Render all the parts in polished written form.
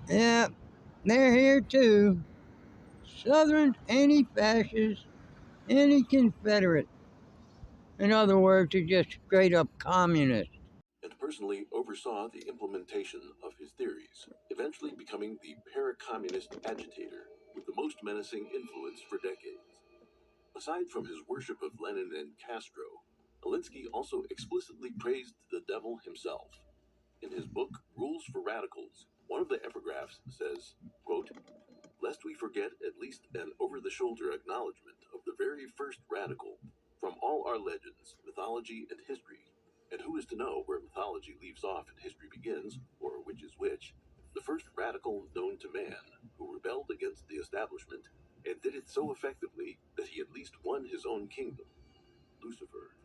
Yeah, they're here too. Southern anti-fascists, anti-Confederate. In other words, they're just straight up communists. And personally oversaw the implementation of his theories, eventually becoming the para-communist agitator with the most menacing influence for decades. Aside from his worship of Lenin and Castro, Alinsky also explicitly praised the devil himself. In his book, Rules for Radicals, one of the epigraphs says, quote, "Lest we forget at least an over-the-shoulder acknowledgement of the very first radical from all our legends, mythology, and history. And who is to know where mythology leaves off and history begins, or which is which? The first radical known to man, who rebelled against the establishment, and did it so effectively that he at least won his own kingdom, Lucifer."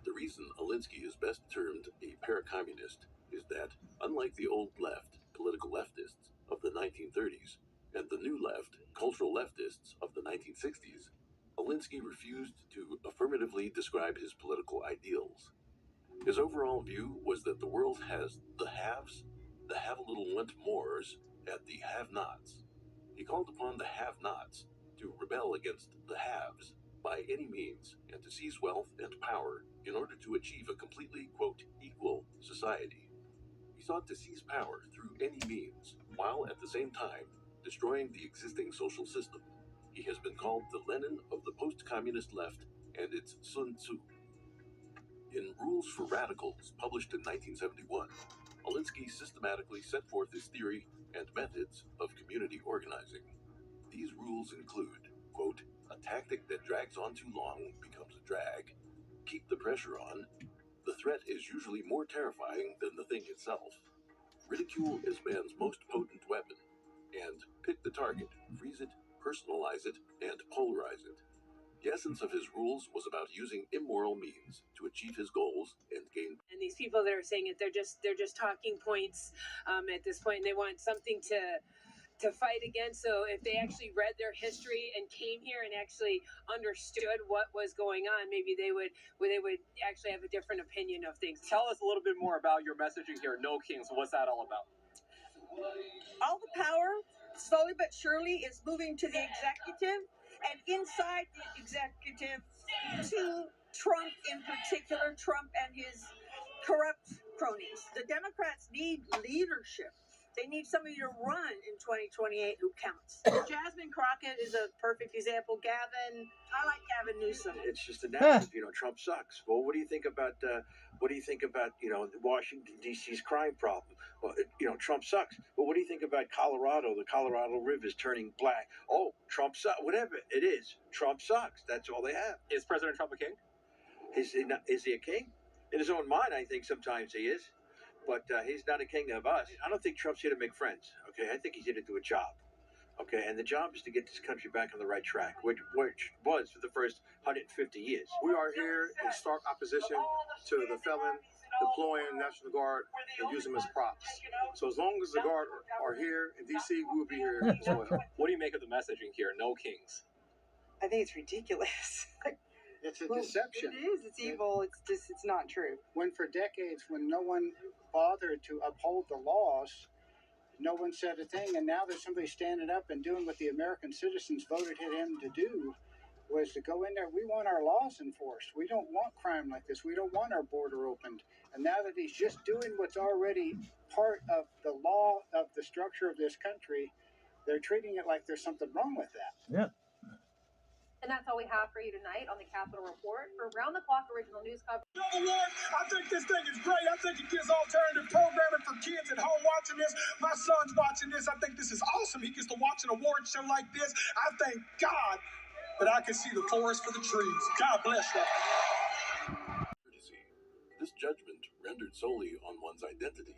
The reason Alinsky is best termed a para-communist is that, unlike the old left, political leftists, of the 1930s, and the new left, cultural leftists, of the 1960s, Alinsky refused to affirmatively describe his political ideals. His overall view was that the world has the haves, the have-a-little-want-mores, and the have-nots. He called upon the have-nots to rebel against the haves by any means and to seize wealth and power in order to achieve a completely, quote, equal society. He sought to seize power through any means, while at the same time destroying the existing social system. He has been called the Lenin of the post-communist left and its Sun Tzu. In Rules for Radicals, published in 1971, Alinsky systematically set forth his theory and methods of community organizing. These rules include, quote, "A tactic that drags on too long becomes a drag. Keep the pressure on. The threat is usually more terrifying than the thing itself. Ridicule is man's most potent weapon. And pick the target, freeze it, personalize it, and polarize it." The essence of his rules was about using immoral means to achieve his goals and gain. And these people that are saying it, they're just talking points at this point, and they want something to fight against. So if they actually read their history and came here and actually understood what was going on, maybe they would actually have a different opinion of things. Tell us a little bit more about your messaging here, No Kings. What's that all about? All the power, slowly but surely, is moving to the executive, and inside the executive, to Trump in particular, Trump and his corrupt cronies. The Democrats need leadership. They need somebody to run in 2028 who counts. Jasmine Crockett is a perfect example. Gavin, I like Gavin Newsom. It's just a narrative, Trump sucks. Well, what do you think about Washington D.C.'s crime problem? Well, Trump sucks. But what do you think about Colorado? The Colorado River is turning black. Oh, Trump sucks. Whatever it is, Trump sucks. That's all they have. Is President Trump a king? Is he a king? In his own mind, I think sometimes he is. But he's not a king of us. I don't think Trump's here to make friends. Okay, I think he's here to do a job. Okay, and the job is to get this country back on the right track, which was for the first 150 years. We are here in stark opposition to the felon deploying National Guard and using them as props. So as long as the Guard are here in D.C., we will be here as well. What do you make of the messaging here, No Kings? I think it's ridiculous. It's a deception. It is. It's evil. It's not true. When for decades, when no one bothered to uphold the laws, no one said a thing, and now there's somebody standing up and doing what the American citizens voted him to do, was to go in there. We want our laws enforced. We don't want crime like this. We don't want our border opened. And now that he's just doing what's already part of the law of the structure of this country, they're treating it like there's something wrong with that. Yep. And that's all we have for you tonight on the Capitol Report. For round-the-clock original news coverage. I think this thing is great. I think it gives alternative programming for kids at home watching this. My son's watching this. I think this is awesome. He gets to watch an award show like this. I thank God that I can see the forest for the trees. God bless you. This judgment, rendered solely on one's identity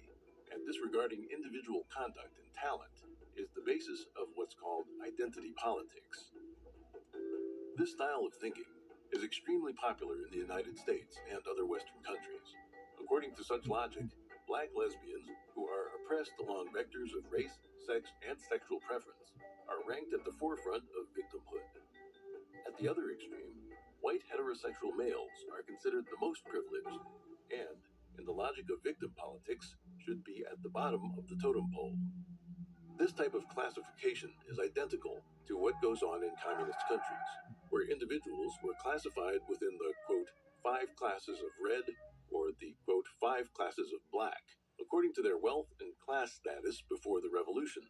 and disregarding individual conduct and talent, is the basis of what's called identity politics. This style of thinking is extremely popular in the United States and other Western countries. According to such logic, black lesbians, who are oppressed along vectors of race, sex, and sexual preference, are ranked at the forefront of victimhood. At the other extreme, white heterosexual males are considered the most privileged and, in the logic of victim politics, should be at the bottom of the totem pole. This type of classification is identical to what goes on in communist countries, where individuals were classified within the, quote, 5 classes of red or the, quote, 5 classes of black, according to their wealth and class status before the revolution.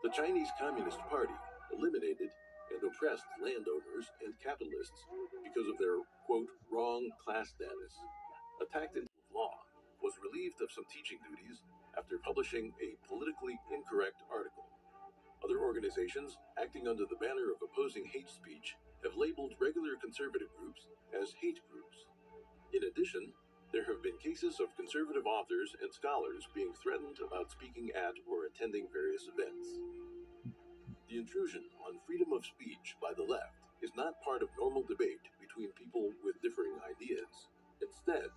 The Chinese Communist Party eliminated and oppressed landowners and capitalists because of their, quote, wrong class status. Attacked in law, was relieved of some teaching duties after publishing a politically incorrect article. Other organizations, acting under the banner of opposing hate speech, have labeled regular conservative groups as hate groups. In addition, there have been cases of conservative authors and scholars being threatened about speaking at or attending various events. The intrusion on freedom of speech by the left is not part of normal debate between people with differing ideas. Instead,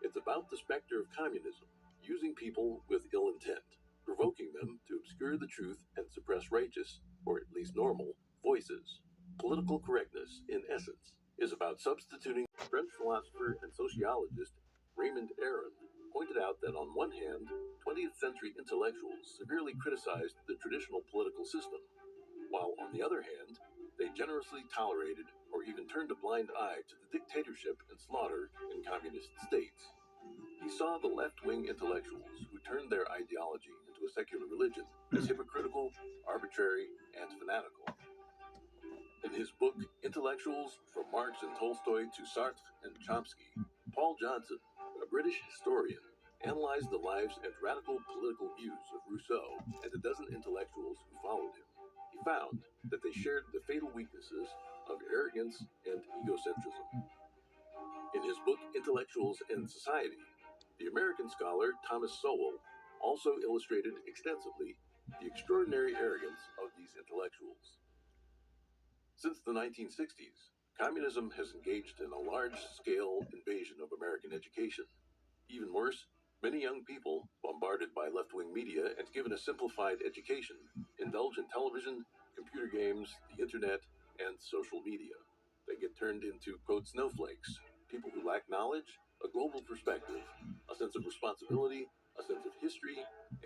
it's about the specter of communism, using people with ill intent, provoking them to obscure the truth and suppress righteous, or at least normal, voices. Political correctness, in essence, is about substituting. French philosopher and sociologist Raymond Aron pointed out that on one hand, 20th century intellectuals severely criticized the traditional political system, while on the other hand, they generously tolerated or even turned a blind eye to the dictatorship and slaughter in communist states. He saw the left-wing intellectuals who turned their ideology into a secular religion as hypocritical, arbitrary, and fanatical. In his book, Intellectuals from Marx and Tolstoy to Sartre and Chomsky, Paul Johnson, a British historian, analyzed the lives and radical political views of Rousseau and a dozen intellectuals who followed him. He found that they shared the fatal weaknesses of arrogance and egocentrism. In his book, Intellectuals and Society, the American scholar Thomas Sowell also illustrated extensively the extraordinary arrogance of these intellectuals. Since the 1960s, communism has engaged in a large-scale invasion of American education. Even worse, many young people, bombarded by left-wing media and given a simplified education, indulge in television, computer games, the internet, and social media. They get turned into, quote, snowflakes, people who lack knowledge, a global perspective, a sense of responsibility, a sense of history,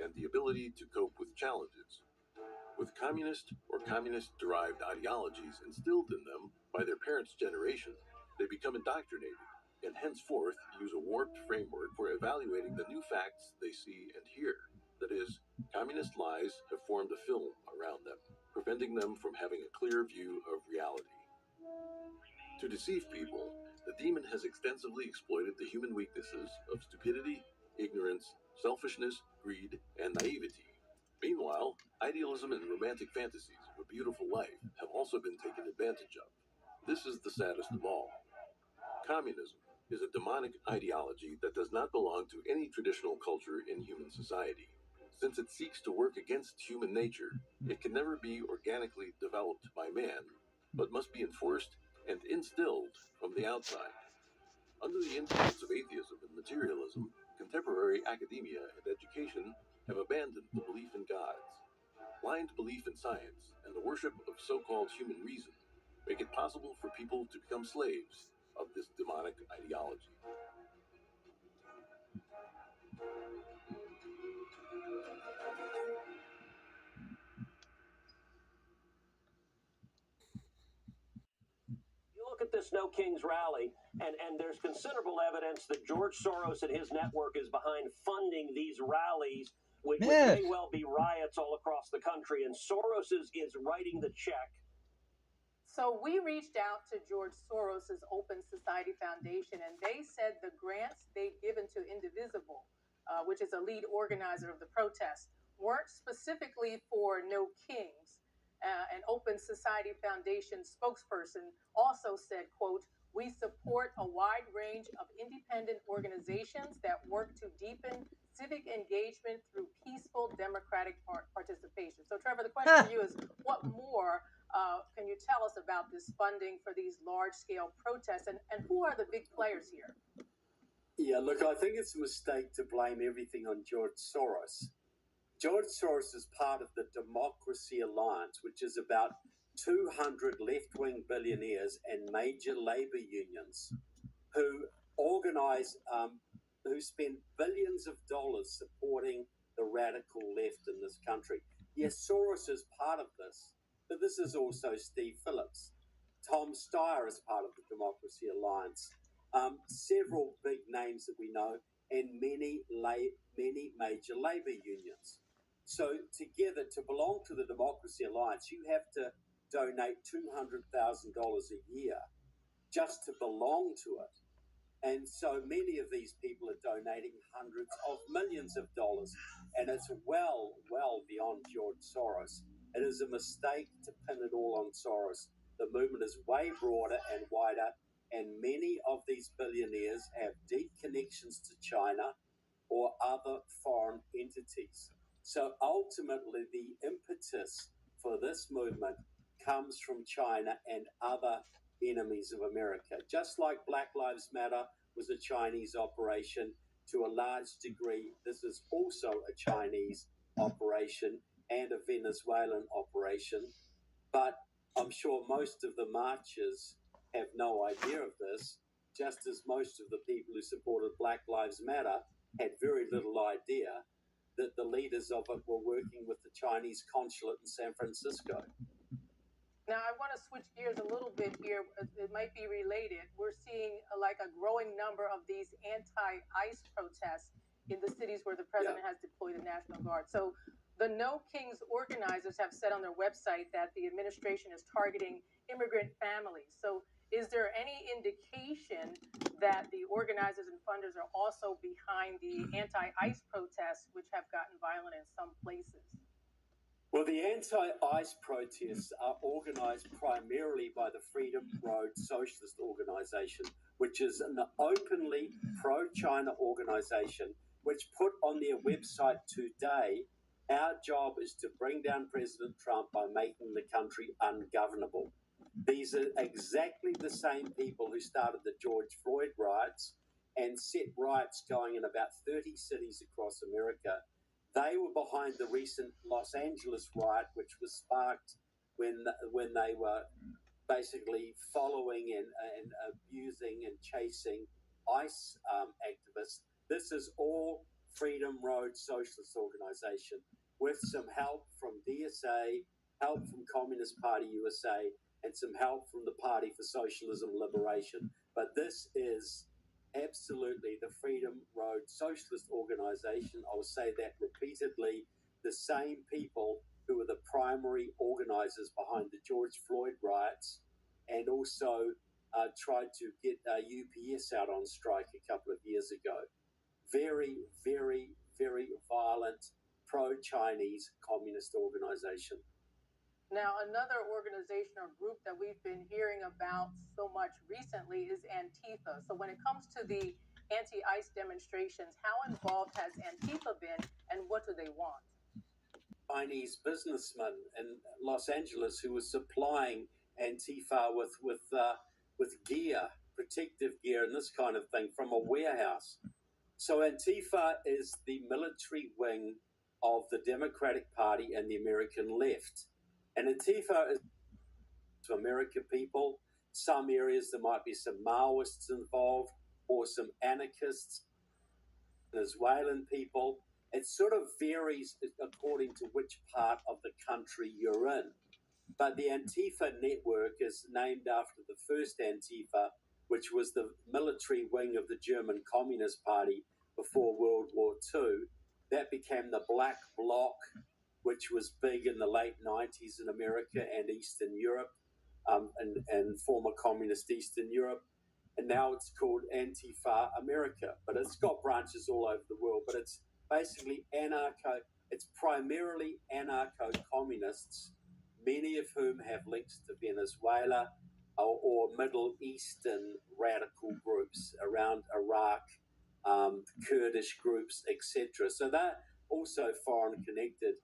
and the ability to cope with challenges. With communist or communist-derived ideologies instilled in them by their parents' generation, they become indoctrinated and henceforth use a warped framework for evaluating the new facts they see and hear. That is, communist lies have formed a film around them, preventing them from having a clear view of reality. To deceive people, the demon has extensively exploited the human weaknesses of stupidity, ignorance, selfishness, greed, and naivety. Meanwhile, idealism and romantic fantasies of a beautiful life have also been taken advantage of. This is the saddest of all. Communism is a demonic ideology that does not belong to any traditional culture in human society. Since it seeks to work against human nature, it can never be organically developed by man, but must be enforced and instilled from the outside. Under the influence of atheism and materialism, contemporary academia and education have abandoned the belief in gods. Blind belief in science and the worship of so-called human reason make it possible for people to become slaves of this demonic ideology. You look at this No Kings rally, and there's considerable evidence that George Soros and his network is behind funding these rallies, which may well be riots all across the country, and Soros is writing the check. So we reached out to George Soros's Open Society Foundation, and they said the grants they've given to Indivisible, which is a lead organizer of the protest, weren't specifically for No Kings. An Open Society Foundation spokesperson also said, quote, "We support a wide range of independent organizations that work to deepen civic engagement through peaceful democratic participation." So, Trevor, the question for you is, what more can you tell us about this funding for these large-scale protests, and who are the big players here? Yeah, look, I think it's a mistake to blame everything on George Soros. George Soros is part of the Democracy Alliance, which is about 200 left-wing billionaires and major labor unions who organize, who spend billions of dollars supporting the radical left in this country. Yes, Soros is part of this, but this is also Steve Phillips. Tom Steyer is part of the Democracy Alliance. Several big names that we know, and many major labor unions. So together, to belong to the Democracy Alliance, you have to donate $200,000 a year just to belong to it. And so many of these people are donating hundreds of millions of dollars, and it's well beyond George Soros. It is a mistake to pin it all on Soros. The movement is way broader and wider, and many of these billionaires have deep connections to China or other foreign entities. So ultimately, the impetus for this movement comes from China and other enemies of America. Just like Black Lives Matter was a Chinese operation, to a large degree, this is also a Chinese operation and a Venezuelan operation. But I'm sure most of the marchers have no idea of this, just as most of the people who supported Black Lives Matter had very little idea that the leaders of it were working with the Chinese consulate in San Francisco. Now, I want to switch gears a little bit here. It might be related. We're seeing like a growing number of these anti-ICE protests in the cities where the president has deployed the National Guard. So the No Kings organizers have said on their website that the administration is targeting immigrant families. So is there any indication that the organizers and funders are also behind the anti-ICE protests, which have gotten violent in some places? Well, the anti-ICE protests are organized primarily by the Freedom Road Socialist Organization, which is an openly pro-China organization, which put on their website today, our job is to bring down President Trump by making the country ungovernable. These are exactly the same people who started the George Floyd riots and set riots going in about 30 cities across America. They were behind the recent Los Angeles riot, which was sparked when they were basically following and abusing and chasing ICE activists. This is all Freedom Road Socialist Organization with some help from DSA, help from Communist Party USA, and some help from the Party for Socialism Liberation. But this is absolutely the Freedom Road Socialist Organization. I'll say that repeatedly. The same people who were the primary organizers behind the George Floyd riots and also tried to get UPS out on strike a couple of years ago. Very, very, very violent, pro-Chinese communist organization. Now, another organization or group that we've been hearing about so much recently is ANTIFA. So when it comes to the anti-ICE demonstrations, how involved has ANTIFA been and what do they want? Chinese businessman in Los Angeles who was supplying Antifa with gear, protective gear, and this kind of thing from a warehouse. So Antifa is the military wing of the Democratic Party and the American left, and Antifa is to American people. Some areas there might be some Maoists involved or some anarchists, Venezuelan people. It sort of varies according to which part of the country you're in. But the Antifa network is named after the first Antifa, which was the military wing of the German Communist Party before World War II. That became the Black Bloc, which was big in the late 90s in America and Eastern Europe, and former communist Eastern Europe. And now it's called Antifa America, but it's got branches all over the world. But it's basically it's primarily anarcho-communists, many of whom have links to Venezuela or Middle Eastern radical groups around Iraq, Kurdish groups, etc. So they're also foreign connected,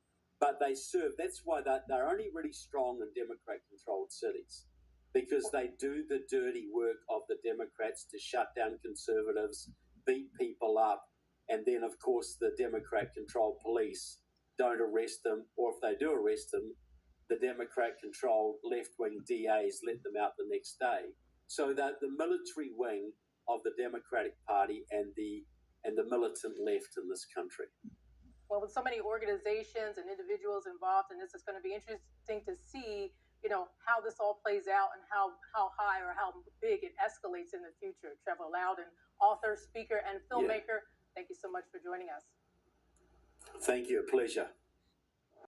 but they serve. That's why they're only really strong in Democrat-controlled cities, because they do the dirty work of the Democrats to shut down conservatives, beat people up, and then, of course, the Democrat-controlled police don't arrest them, or if they do arrest them, the Democrat-controlled left-wing DAs let them out the next day. So that the military wing of the Democratic Party and the militant left in this country. Well, with so many organizations and individuals involved in this, it's going to be interesting to see, how this all plays out and how high or how big it escalates in the future. Trevor Loudon, author, speaker, and filmmaker, thank you so much for joining us. Thank you. A pleasure.